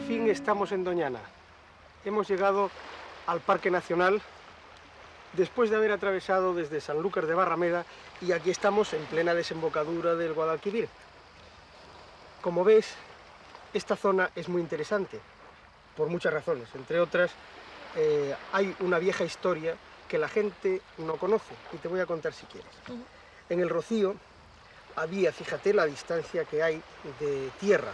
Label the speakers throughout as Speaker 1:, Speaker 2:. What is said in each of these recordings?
Speaker 1: Por fin estamos en Doñana. Hemos llegado al Parque Nacional después de haber atravesado desde Sanlúcar de Barrameda y aquí estamos en plena desembocadura del Guadalquivir. Como ves, esta zona es muy interesante por muchas razones. Entre otras, hay una vieja historia que la gente no conoce y te voy a contar si quieres. En el Rocío había, fíjate la distancia que hay de tierra,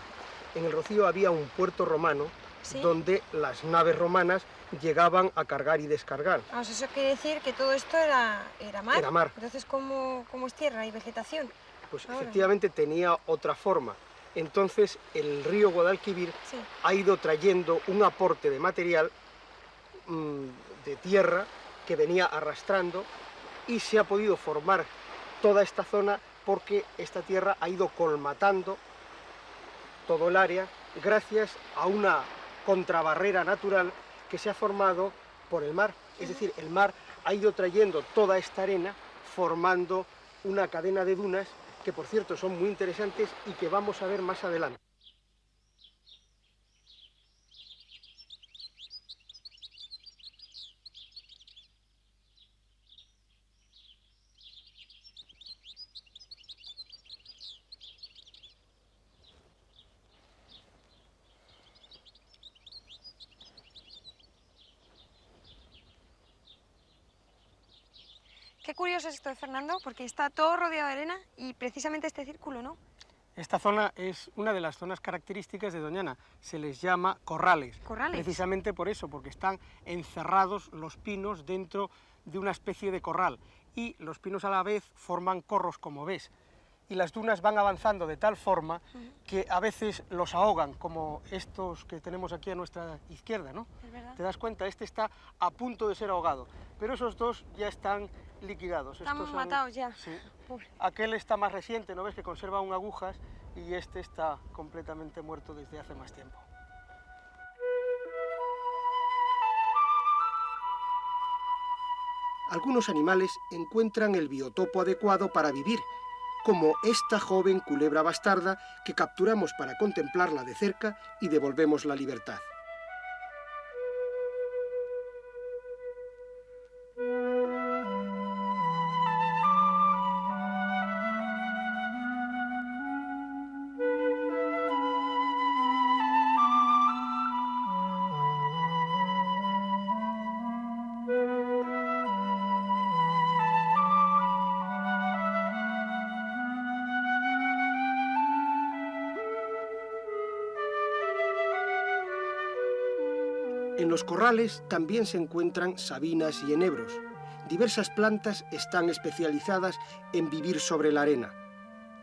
Speaker 1: en el Rocío había un puerto romano, ¿sí?, donde las naves romanas llegaban a cargar y descargar.
Speaker 2: Ah, eso quiere decir que todo esto era mar.
Speaker 1: Era mar.
Speaker 2: Entonces, ¿cómo es tierra y vegetación?
Speaker 1: Pues ahora, efectivamente, tenía otra forma. Entonces, el río Guadalquivir, sí, ha ido trayendo un aporte de material de tierra que venía arrastrando y se ha podido formar toda esta zona porque esta tierra ha ido colmatando todo el área gracias a una contrabarrera natural que se ha formado por el mar. Es decir, el mar ha ido trayendo toda esta arena formando una cadena de dunas que, por cierto, son muy interesantes y que vamos a ver más adelante.
Speaker 2: Qué curioso es esto, Fernando, porque está todo rodeado de arena y precisamente este círculo, ¿no?
Speaker 1: Esta zona es una de las zonas características de Doñana, se les llama corrales.
Speaker 2: ¿Corrales?
Speaker 1: Precisamente por eso, porque están encerrados los pinos dentro de una especie de corral y los pinos a la vez forman corros, como ves. Y las dunas van avanzando de tal forma que a veces los ahogan, como estos que tenemos aquí a nuestra izquierda, ¿no?
Speaker 2: Es verdad.
Speaker 1: ¿Te das cuenta? Este está a punto de ser ahogado, pero esos dos ya están liquidados.
Speaker 2: Están matados ya.
Speaker 1: Sí. Aquel está más reciente, ¿no ves? Que conserva aún agujas y este está completamente muerto desde hace más tiempo. Algunos animales encuentran el biotopo adecuado para vivir, como esta joven culebra bastarda que capturamos para contemplarla de cerca y devolvemos la libertad. En los corrales también se encuentran sabinas y enebros. Diversas plantas están especializadas en vivir sobre la arena.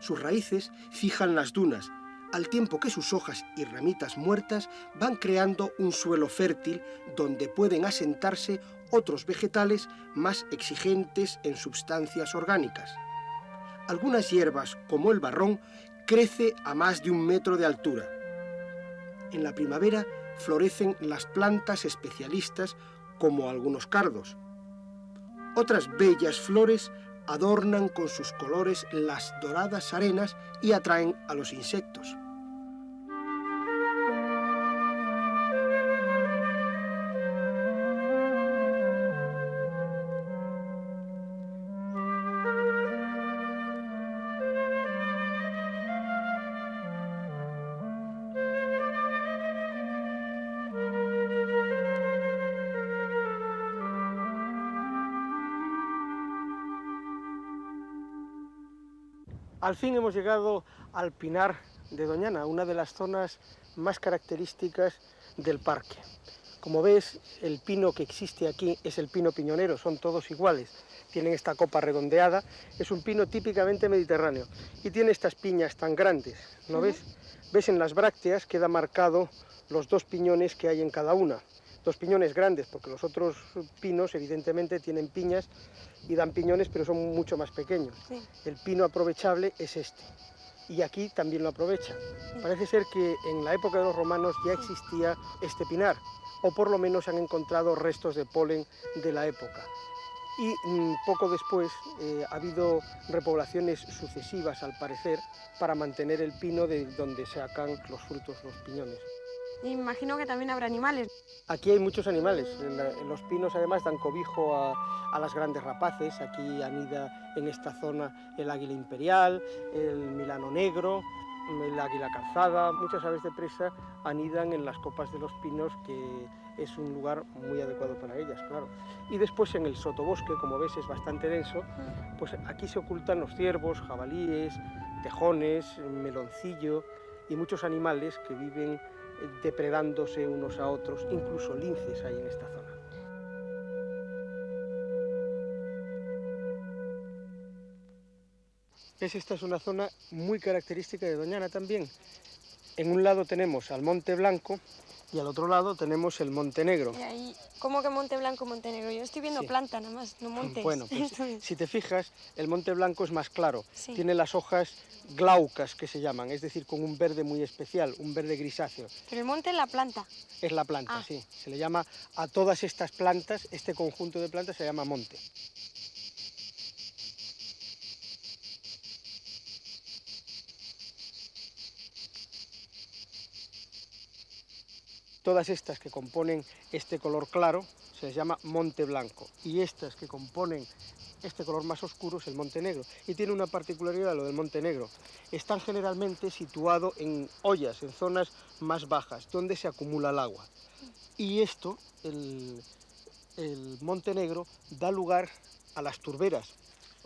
Speaker 1: Sus raíces fijan las dunas, al tiempo que sus hojas y ramitas muertas van creando un suelo fértil donde pueden asentarse otros vegetales más exigentes en sustancias orgánicas. Algunas hierbas, como el barrón, crece a más de 1 metro de altura. En la primavera florecen las plantas especialistas como algunos cardos. Otras bellas flores adornan con sus colores las doradas arenas y atraen a los insectos. Al fin hemos llegado al Pinar de Doñana, una de las zonas más características del parque. Como ves, el pino que existe aquí es el pino piñonero, son todos iguales. Tienen esta copa redondeada, es un pino típicamente mediterráneo y tiene estas piñas tan grandes, ¿no ves? Ves en las brácteas queda marcado los 2 piñones que hay en cada una. 2 piñones grandes, porque los otros pinos evidentemente tienen piñas y dan piñones, pero son mucho más pequeños. Sí. El pino aprovechable es este, y aquí también lo aprovecha. Sí. Parece ser que en la época de los romanos ya existía este pinar, o por lo menos han encontrado restos de polen de la época. Y poco después ha habido repoblaciones sucesivas, al parecer, para mantener el pino de donde sacan los frutos, los piñones.
Speaker 2: Y imagino que también habrá animales.
Speaker 1: Aquí hay muchos animales. En los pinos además dan cobijo a las grandes rapaces. Aquí anida en esta zona el águila imperial, el milano negro, el águila calzada. Muchas aves de presa anidan en las copas de los pinos, que es un lugar muy adecuado para ellas, claro. Y después en el sotobosque, como ves, es bastante denso, pues aquí se ocultan los ciervos, jabalíes, tejones, meloncillo y muchos animales que viven depredándose unos a otros, incluso linces hay en esta zona. Esta es una zona muy característica de Doñana también. En un lado tenemos al Monte Blanco y al otro lado tenemos el Monte Negro.
Speaker 2: Y ahí, ¿cómo que Monte Blanco, Monte Negro? Yo estoy viendo
Speaker 1: Sí.
Speaker 2: planta nada más, no montes.
Speaker 1: Bueno, pues si te fijas, el Monte Blanco es más claro.
Speaker 2: Sí.
Speaker 1: Tiene las hojas glaucas, que se llaman, es decir, con un verde muy especial, un verde grisáceo.
Speaker 2: Pero el monte es la planta.
Speaker 1: Es la planta,
Speaker 2: Ah.
Speaker 1: sí. Se le llama a todas estas plantas, este conjunto de plantas se llama monte. Todas estas que componen este color claro se les llama monte blanco, y estas que componen este color más oscuro es el monte negro. Y tiene una particularidad lo del monte negro: están generalmente situados en hoyas, en zonas más bajas, donde se acumula el agua. Y esto, el monte negro, da lugar a las turberas.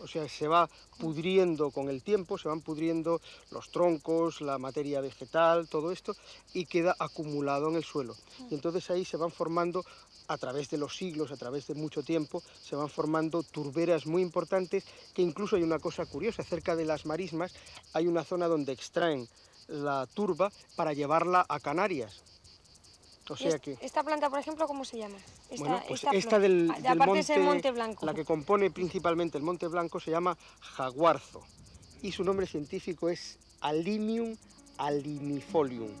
Speaker 1: O sea, se va pudriendo con el tiempo, se van pudriendo los troncos, la materia vegetal, todo esto, y queda acumulado en el suelo. Y entonces ahí se van formando, a través de los siglos, a través de mucho tiempo, se van formando turberas muy importantes, que incluso hay una cosa curiosa: cerca de las marismas hay una zona donde extraen la turba para llevarla a Canarias. O sea que...
Speaker 2: ¿Esta planta, por ejemplo, cómo se llama?
Speaker 1: Bueno, pues esta del
Speaker 2: aparte
Speaker 1: monte,
Speaker 2: es el Monte Blanco.
Speaker 1: la que compone principalmente el Monte Blanco, se llama jaguarzo, y su nombre científico es Alimium alimifolium.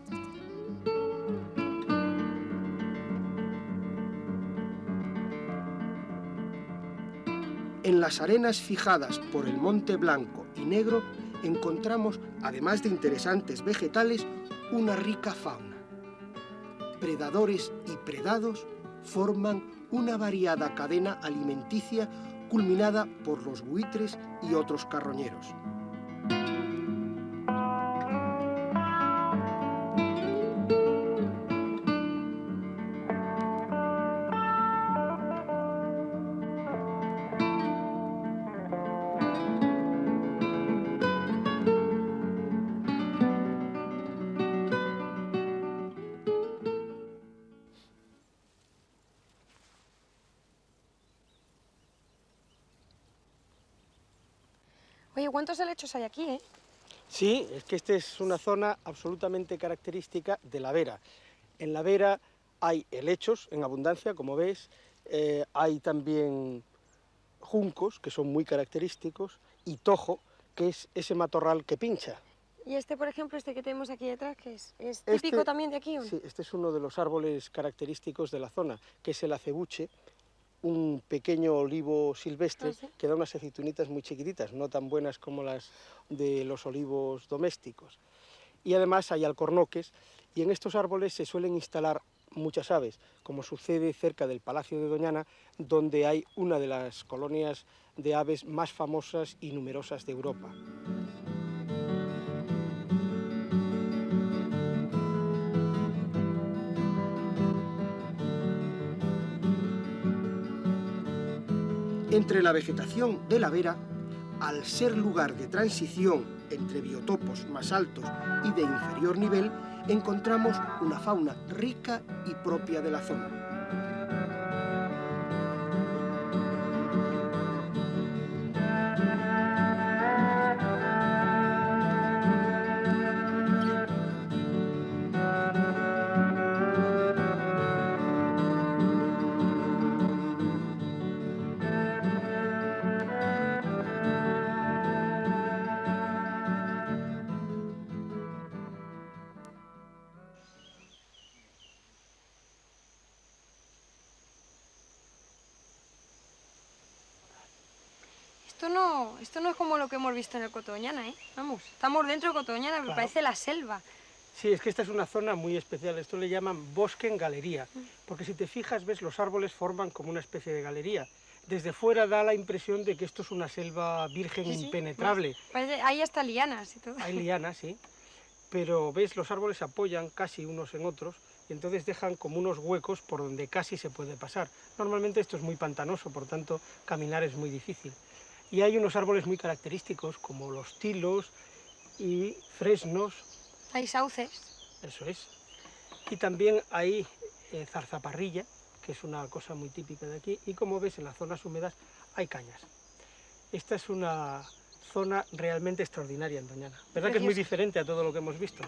Speaker 1: En las arenas fijadas por el Monte Blanco y Negro encontramos, además de interesantes vegetales, una rica fauna. Predadores y predados forman una variada cadena alimenticia culminada por los buitres y otros carroñeros.
Speaker 2: Oye, ¿cuántos helechos hay aquí, eh?
Speaker 1: Sí, es que esta es una zona absolutamente característica de la Vera. En la Vera hay helechos en abundancia, como ves, hay también juncos, que son muy característicos, y tojo, que es ese matorral que pincha.
Speaker 2: Y este, por ejemplo, este que tenemos aquí detrás, ¿qué es? ¿Es típico también de aquí o no?
Speaker 1: Sí, este es uno de los árboles característicos de la zona, que es el acebuche, un pequeño olivo silvestre que da unas aceitunitas muy chiquititas, no tan buenas como las de los olivos domésticos. Y además hay alcornoques, y en estos árboles se suelen instalar muchas aves, como sucede cerca del Palacio de Doñana, donde hay una de las colonias de aves más famosas y numerosas de Europa. Entre la vegetación de la Vera, al ser lugar de transición entre biotopos más altos y de inferior nivel, encontramos una fauna rica y propia de la zona.
Speaker 2: Esto no es como lo que hemos visto en el Coto Doñana, ¿eh? Vamos, estamos dentro de Coto Doñana, me parece la selva.
Speaker 1: Sí, es que esta es una zona muy especial, esto le llaman bosque en galería, porque si te fijas, ves, los árboles forman como una especie de galería. Desde fuera da la impresión de que esto es una selva virgen
Speaker 2: Sí, sí.
Speaker 1: impenetrable.
Speaker 2: Hay hasta lianas y todo.
Speaker 1: Hay lianas, sí, pero ves, los árboles se apoyan casi unos en otros y entonces dejan como unos huecos por donde casi se puede pasar. Normalmente esto es muy pantanoso, por tanto caminar es muy difícil. Y hay unos árboles muy característicos como los tilos y fresnos.
Speaker 2: Hay sauces.
Speaker 1: Eso es. Y también hay zarzaparrilla, que es una cosa muy típica de aquí, y como ves, en las zonas húmedas hay cañas. Esta es una zona realmente extraordinaria en Doñana. ¿Verdad que es muy diferente a todo lo que hemos visto?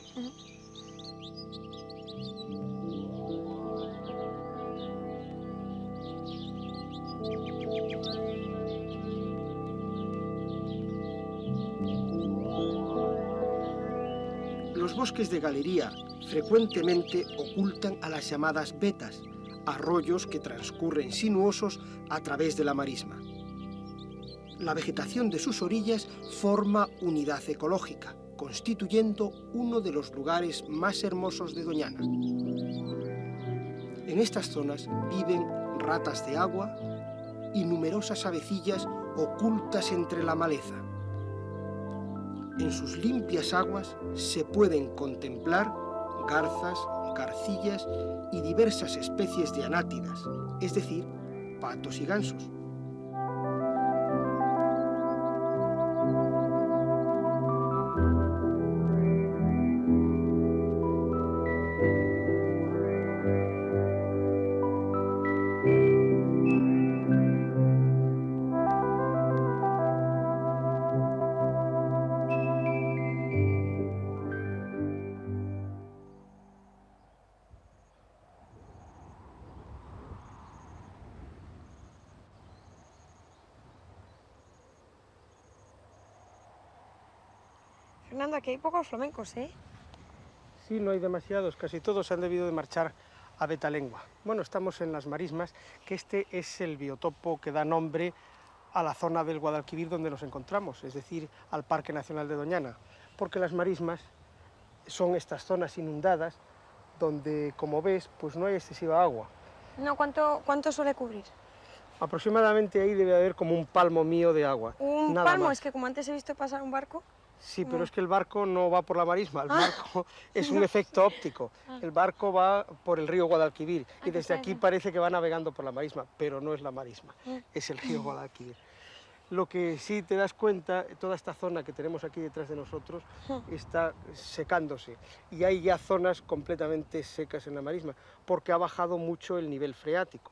Speaker 3: Los bosques de galería frecuentemente ocultan a las llamadas vetas, arroyos que transcurren sinuosos a través de la marisma. La vegetación de sus orillas forma unidad ecológica, constituyendo uno de los lugares más hermosos de Doñana. En estas zonas viven ratas de agua y numerosas avecillas ocultas entre la maleza. En sus limpias aguas se pueden contemplar garzas, garcillas y diversas especies de anátidas, es decir, patos y gansos.
Speaker 2: Fernando, aquí hay pocos flamencos, ¿eh?
Speaker 1: Sí, no hay demasiados, casi todos se han debido de marchar a Betalengua. Bueno, estamos en las marismas, que este es el biotopo que da nombre a la zona del Guadalquivir donde nos encontramos, es decir, al Parque Nacional de Doñana, porque las marismas son estas zonas inundadas donde, como ves, pues no hay excesiva agua.
Speaker 2: No, ¿cuánto suele cubrir?
Speaker 1: Aproximadamente ahí debe haber como un palmo mío de agua.
Speaker 2: ¿Un
Speaker 1: nada
Speaker 2: palmo?
Speaker 1: más.
Speaker 2: Es que como antes he visto pasar un barco.
Speaker 1: Sí, pero es que el barco no va por la marisma, el barco es un
Speaker 2: no.
Speaker 1: efecto óptico. El barco va por el río Guadalquivir y
Speaker 2: que
Speaker 1: desde aquí
Speaker 2: claro.
Speaker 1: parece que va navegando por la marisma, pero no es la marisma, es el río Guadalquivir. Lo que sí te das cuenta, toda esta zona que tenemos aquí detrás de nosotros está secándose y hay ya zonas completamente secas en la marisma porque ha bajado mucho el nivel freático.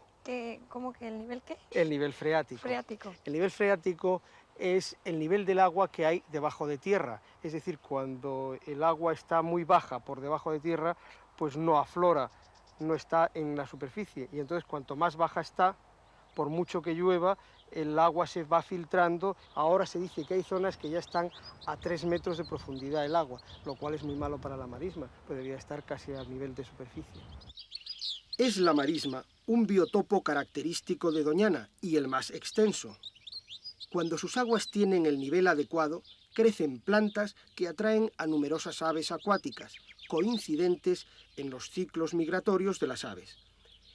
Speaker 2: ¿Cómo que el nivel qué?
Speaker 1: El nivel freático.
Speaker 2: Freático.
Speaker 1: El nivel freático es el nivel del agua que hay debajo de tierra, es decir, cuando el agua está muy baja por debajo de tierra, pues no aflora, no está en la superficie, y entonces cuanto más baja está, por mucho que llueva, el agua se va filtrando. Ahora se dice que hay zonas que ya están a 3 metros de profundidad el agua, lo cual es muy malo para la marisma, pues debería estar casi al nivel de superficie.
Speaker 3: Es la marisma un biotopo característico de Doñana y el más extenso. Cuando sus aguas tienen el nivel adecuado, crecen plantas que atraen a numerosas aves acuáticas, coincidentes en los ciclos migratorios de las aves.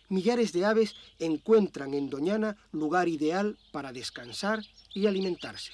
Speaker 3: Millares de aves encuentran en Doñana lugar ideal para descansar y alimentarse.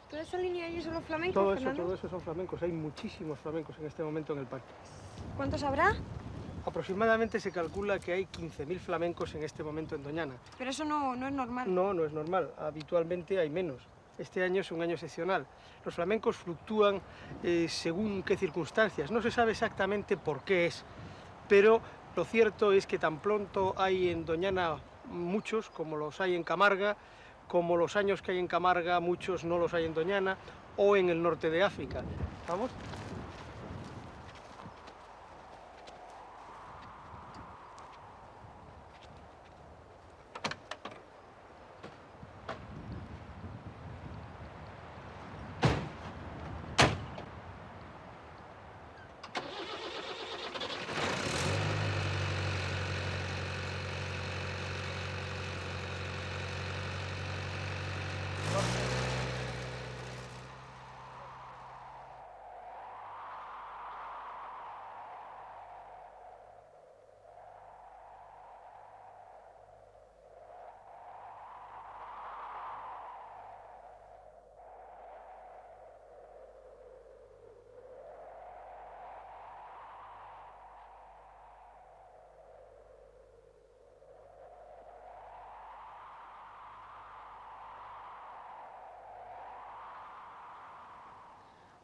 Speaker 2: ¿Toda esa línea ahí son los flamencos,
Speaker 1: Todo
Speaker 2: Fernando?
Speaker 1: eso son flamencos, hay muchísimos flamencos en este momento en el parque.
Speaker 2: ¿Cuántos habrá?
Speaker 1: Aproximadamente se calcula que hay 15.000 flamencos en este momento en Doñana.
Speaker 2: Pero eso no es normal.
Speaker 1: No, no es normal, habitualmente hay menos. Este año es un año excepcional. Los flamencos fluctúan según qué circunstancias, no se sabe exactamente por qué es, pero lo cierto es que tan pronto hay en Doñana muchos, como los hay en Camarga, como los años que hay en Camarga, muchos no los hay en Doñana, o en el norte de África. ¿Vamos?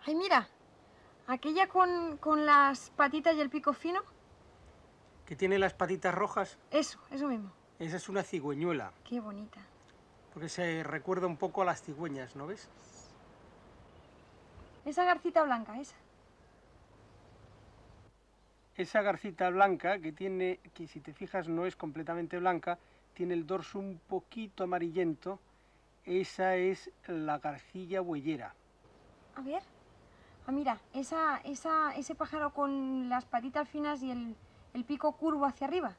Speaker 2: Ay, mira, aquella con las patitas y el pico fino.
Speaker 1: Que tiene las patitas rojas.
Speaker 2: Eso mismo.
Speaker 1: Esa es una cigüeñuela,
Speaker 2: Qué bonita.
Speaker 1: porque se recuerda un poco a las cigüeñas, ¿no ves?
Speaker 2: Esa garcita blanca, esa.
Speaker 1: Esa garcita blanca que tiene, que si te fijas no es completamente blanca, tiene el dorso un poquito amarillento, esa es la garcilla bueyera.
Speaker 2: A ver. Ah, mira, ese pájaro con las patitas finas y el pico curvo hacia arriba.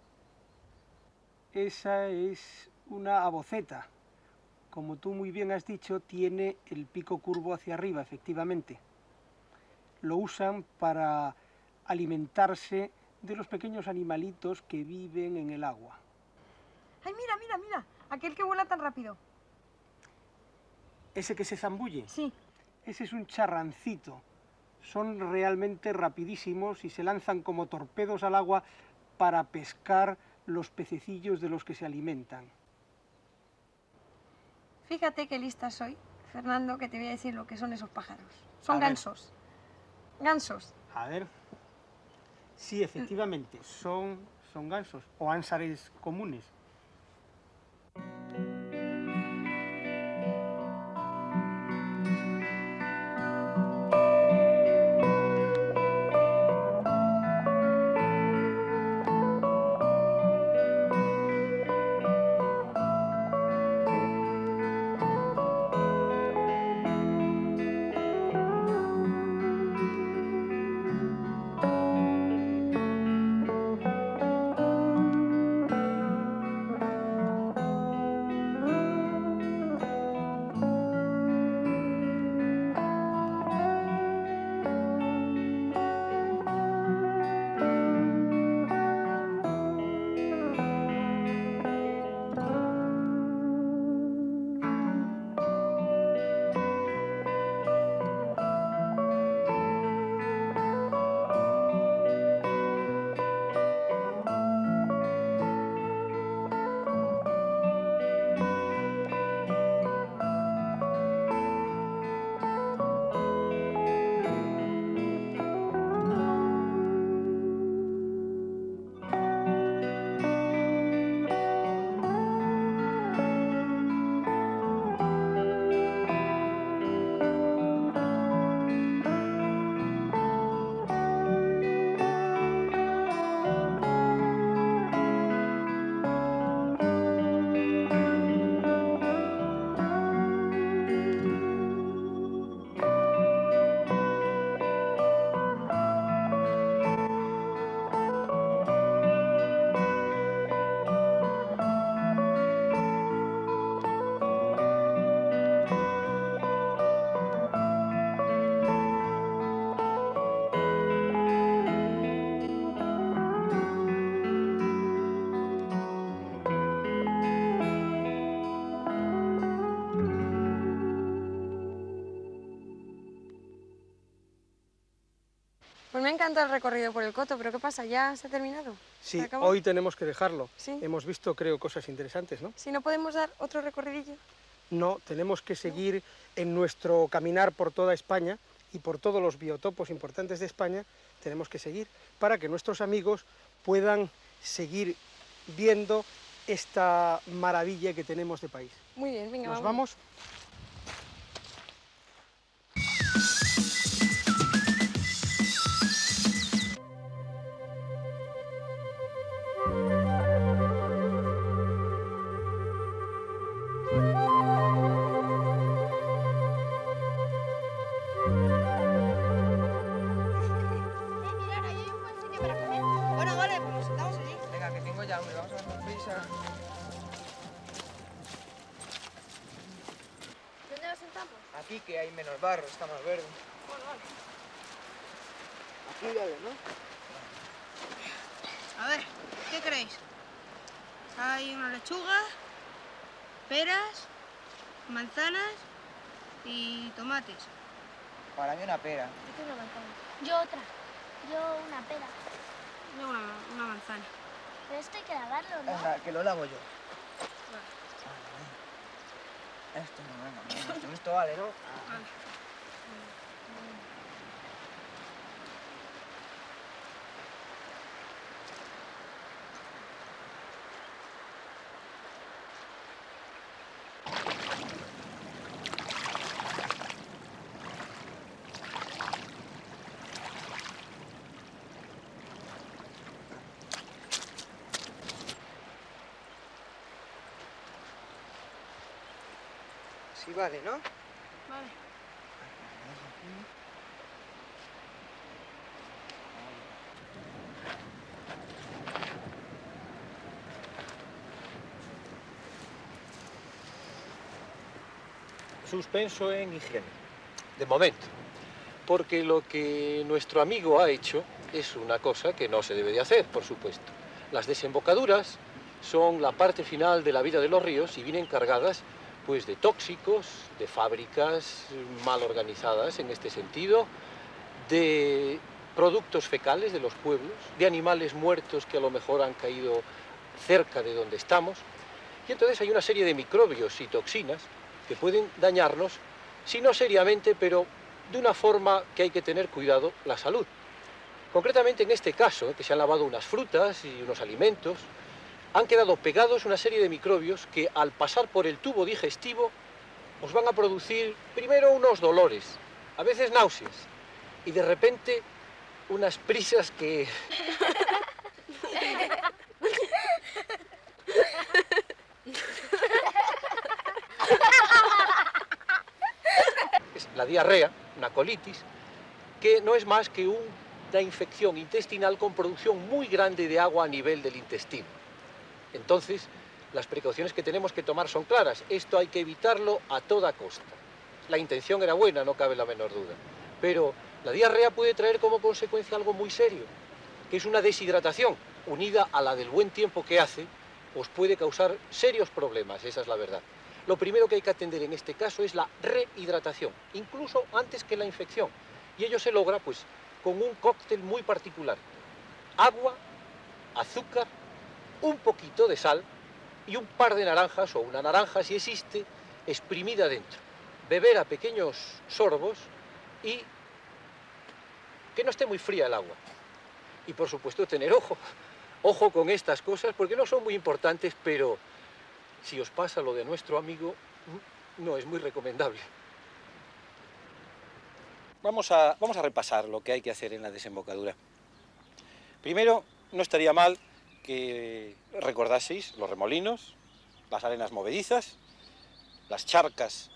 Speaker 1: Esa es una aboceta. Como tú muy bien has dicho, tiene el pico curvo hacia arriba, efectivamente. Lo usan para alimentarse de los pequeños animalitos que viven en el agua.
Speaker 2: Ay, mira, mira, mira. Aquel que vuela tan rápido.
Speaker 1: ¿Ese que se zambulle?
Speaker 2: Sí.
Speaker 1: Ese es un charrancito. Son realmente rapidísimos y se lanzan como torpedos al agua para pescar los pececillos de los que se alimentan.
Speaker 2: Fíjate qué lista soy, Fernando, que te voy a decir lo que son esos pájaros. Son
Speaker 1: A ver.
Speaker 2: gansos. Gansos.
Speaker 1: A ver. Sí, efectivamente, son gansos o ánsares comunes.
Speaker 2: Pues me ha encantado el recorrido por el Coto, pero ¿qué pasa? ¿Ya se ha terminado?
Speaker 1: Sí,
Speaker 2: ¿Se acabó?
Speaker 1: hoy tenemos que dejarlo.
Speaker 2: Sí.
Speaker 1: Hemos visto, creo, cosas interesantes, ¿no?
Speaker 2: Si no podemos dar otro recorridillo.
Speaker 1: No, tenemos que seguir en nuestro caminar por toda España y por todos los biotopos importantes de España, tenemos que seguir para que nuestros amigos puedan seguir viendo esta maravilla que tenemos de país.
Speaker 2: Muy bien, venga,
Speaker 1: ¿Nos
Speaker 2: vamos.
Speaker 1: vamos?
Speaker 4: Mirar, ahí hay un buen sitio para comer.
Speaker 2: Bueno, vale, pues nos sentamos allí.
Speaker 5: Venga, que tengo ya hambre, vamos a hacer prisa.
Speaker 2: ¿Dónde nos sentamos?
Speaker 5: Aquí que hay menos barro, está más verde.
Speaker 2: Bueno, vale.
Speaker 5: Aquí vale, ¿no?
Speaker 4: A ver, ¿qué queréis? Hay una lechuga, peras, manzanas y tomates.
Speaker 5: Para mí una pera.
Speaker 6: Yo otra. Yo una pera.
Speaker 4: Yo una manzana.
Speaker 6: Pero esto hay que lavarlo, ¿no?
Speaker 5: Venga, que lo lavo yo. Esto no, venga, esto vale, ¿no?
Speaker 4: Vale.
Speaker 5: Sí, vale, ¿no?
Speaker 4: Vale.
Speaker 7: Suspenso en higiene, de momento, porque lo que nuestro amigo ha hecho es una cosa que no se debe de hacer, por supuesto. Las desembocaduras son la parte final de la vida de los ríos y vienen cargadas pues de tóxicos, de fábricas mal organizadas en este sentido, de productos fecales de los pueblos, de animales muertos que a lo mejor han caído cerca de donde estamos. Y entonces hay una serie de microbios y toxinas que pueden dañarnos, si no seriamente, pero de una forma que hay que tener cuidado, la salud. Concretamente en este caso, que se han lavado unas frutas y unos alimentos, han quedado pegados una serie de microbios que al pasar por el tubo digestivo os van a producir primero unos dolores, a veces náuseas, y de repente unas prisas que... la diarrea, una colitis, que no es más que una infección intestinal con producción muy grande de agua a nivel del intestino. Entonces, las precauciones que tenemos que tomar son claras. Esto hay que evitarlo a toda costa. La intención era buena, no cabe la menor duda. Pero la diarrea puede traer como consecuencia algo muy serio, que es una deshidratación, unida a la del buen tiempo que hace, os puede causar serios problemas, esa es la verdad. Lo primero que hay que atender en este caso es la rehidratación, incluso antes que la infección. Y ello se logra, pues, con un cóctel muy particular. Agua, azúcar, un poquito de sal y un par de naranjas, o una naranja si existe, exprimida dentro. Beber a pequeños sorbos y que no esté muy fría el agua. Y por supuesto tener ojo con estas cosas, porque no son muy importantes, pero si os pasa lo de nuestro amigo, no es muy recomendable. Vamos a repasar lo que hay que hacer en la desembocadura. Primero, no estaría mal que recordaseis los remolinos, las arenas movedizas, las charcas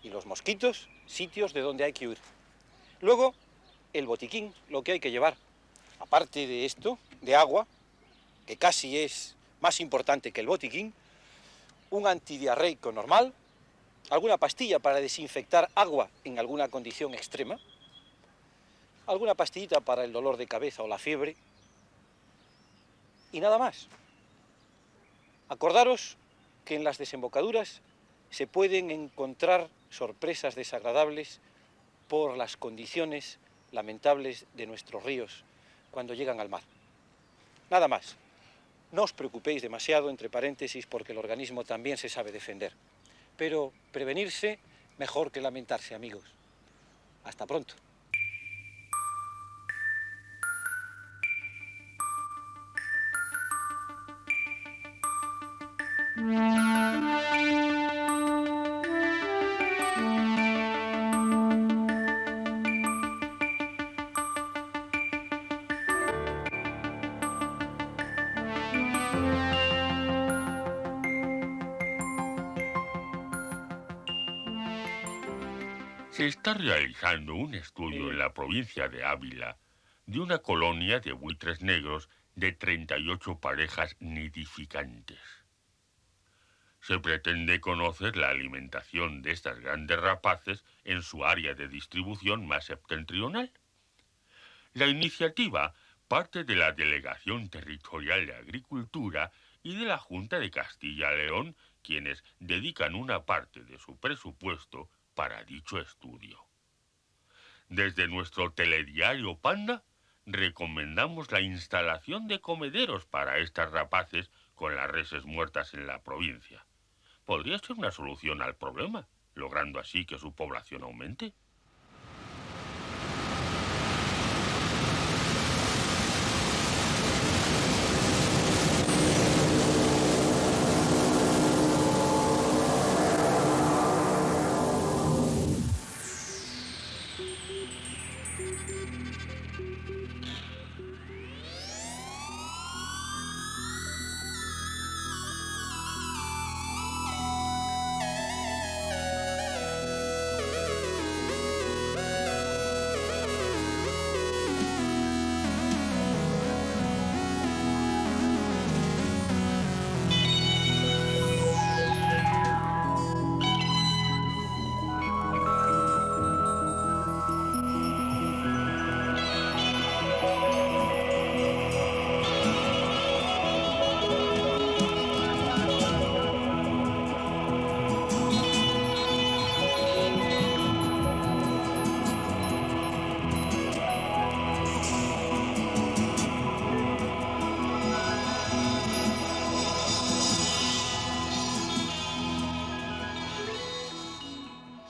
Speaker 7: y los mosquitos, sitios de donde hay que huir. Luego, el botiquín, lo que hay que llevar. Aparte de esto, de agua, que casi es más importante que el botiquín, un antidiarreico normal, alguna pastilla para desinfectar agua en alguna condición extrema, alguna pastillita para el dolor de cabeza o la fiebre, y nada más. Acordaros que en las desembocaduras se pueden encontrar sorpresas desagradables por las condiciones lamentables de nuestros ríos cuando llegan al mar. Nada más. No os preocupéis demasiado, entre paréntesis, porque el organismo también se sabe defender. Pero prevenirse mejor que lamentarse, amigos. Hasta pronto.
Speaker 8: Se está realizando un estudio en la provincia de Ávila de una colonia de buitres negros de 38 parejas nidificantes. Se pretende conocer la alimentación de estas grandes rapaces en su área de distribución más septentrional. La iniciativa parte de la Delegación Territorial de Agricultura y de la Junta de Castilla-León, quienes dedican una parte de su presupuesto para dicho estudio. Desde nuestro telediario Panda recomendamos la instalación de comederos para estas rapaces con las reses muertas en la provincia. Podría ser una solución al problema, logrando así que su población aumente.